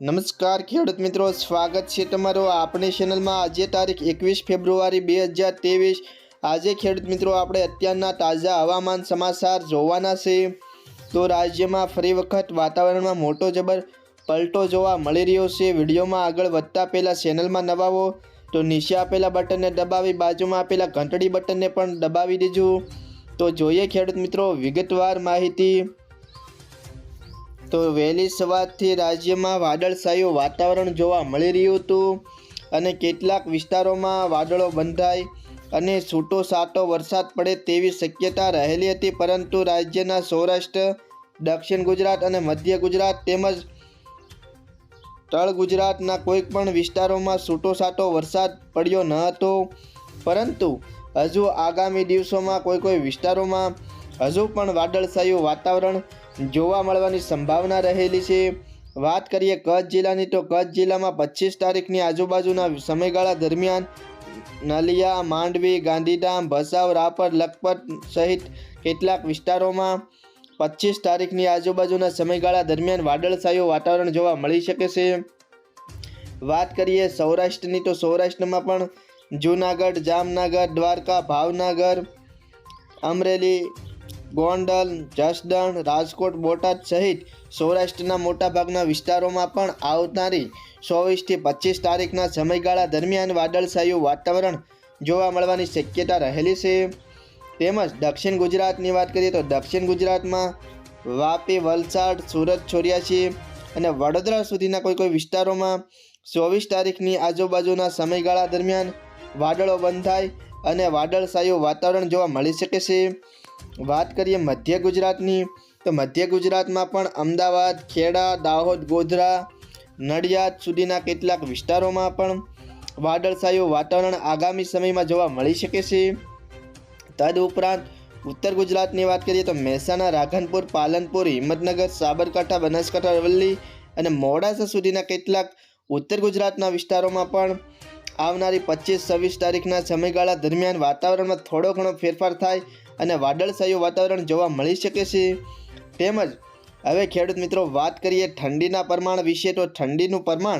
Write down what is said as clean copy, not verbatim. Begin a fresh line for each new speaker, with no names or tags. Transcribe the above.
નમસ્કાર ખેડૂત મિત્રો, સ્વાગત છે તમારો આપણી ચેનલમાં। આજે તારીખ 21 ફેબ્રુઆરી 2023। આજે ખેડૂત મિત્રો આપણે અત્યારના તાજા હવામાન સમાચાર જોવાના છે। તો રાજ્યમાં ફરી વખત વાતાવરણમાં મોટો જબર પલટો જોવા મળી રહ્યો છે। વિડીયોમાં આગળ વધતા પહેલાં ચેનલમાં નવા હો તો નીચે આપેલા બટનને દબાવી બાજુમાં આપેલા ઘંટડી બટનને પણ દબાવી દેજો। તો જોઈએ ખેડૂત મિત્રો વિગતવાર માહિતી। તો વહેલી સવારથી રાજ્યમાં વાદળછાયું વાતાવરણ જોવા મળી રહ્યું હતું અને કેટલાક વિસ્તારોમાં વાદળો બંધાય અને છૂટો છાંટો વરસાદ પડે તેવી શક્યતા રહેલી હતી, પરંતુ રાજ્યના સૌરાષ્ટ્ર, દક્ષિણ ગુજરાત અને મધ્ય ગુજરાત તેમજ તળ ગુજરાતના કોઈ પણ વિસ્તારોમાં છૂટો છાંટો વરસાદ પડ્યો ન હતો, પરંતુ હજુ આગામી દિવસોમાં કોઈ વિસ્તારોમાં હજુ પણ વાદળછાયું વાતાવરણ જોવા મળવાની સંભાવના રહેલી છે। વાત કરીએ કચ્છ જિલ્લાની, તો કચ્છ જિલ્લામાં 25 તારીખની આજુબાજુના સમયગાળા દરમિયાન નલિયા, માંડવી, ગાંધીધામ, ભચાઉ, રાપર, લખપત સહિત કેટલાક વિસ્તારોમાં 25 તારીખની આજુબાજુના સમયગાળા દરમિયાન વાદળછાયું વાતાવરણ જોવા મળી શકે છે। વાત કરીએ સૌરાષ્ટ્રની, તો સૌરાષ્ટ્રમાં પણ જૂનાગઢ, જામનગર, દ્વારકા, ભાવનગર, અમરેલી, ગોંડલ, જસદણ, રાજકોટ, બોટાદ સહિત સૌરાષ્ટ્રના મોટાભાગના વિસ્તારોમાં પણ આવનારી 24 થી 25 તારીખના સમયગાળા દરમિયાન વાદળછાયું વાતાવરણ જોવા મળવાની શક્યતા રહેલી છે। તેમજ દક્ષિણ ગુજરાતની વાત કરીએ તો દક્ષિણ ગુજરાતમાં વાપી, વલસાડ, સુરત, છોરિયાસી અને વડોદરા સુધીના કોઈ વિસ્તારોમાં 24 તારીખની આજુબાજુના સમયગાળા દરમિયાન વાદળો બંધાય અને વાદળછાયું વાતાવરણ જોવા મળી શકે છે। વાત કરીએ મધ્ય ગુજરાતની, તો મધ્ય ગુજરાતમાં પણ અમદાવાદ, ખેડા, દાહોદ, ગોધરા, નડિયાદ સુધીના કેટલાક વિસ્તારોમાં પણ વાદળછાયું વાતાવરણ આગામી સમયમાં જોવા મળી શકે છે। તદુપરાંત ઉત્તર ગુજરાતની વાત કરીએ તો મહેસાણા, રાધનપુર, પાલનપુર, હિંમતનગર, સાબરકાંઠા, બનાસકાંઠા, અરવલ્લી અને મોડાસા સુધીના કેટલાક ઉત્તર ગુજરાતના વિસ્તારોમાં પણ આવનારી 25-26 તારીખના સમયગાળા દરમિયાન વાતાવરણમાં થોડો ઘણો ફેરફાર થાય અને વાદળછાયું વાતાવરણ જોવા મળી શકે છે। તેમજ હવે ખેડૂત મિત્રો વાત કરીએ ઠંડીના પ્રમાણ વિશે, તો ઠંડીનું પ્રમાણ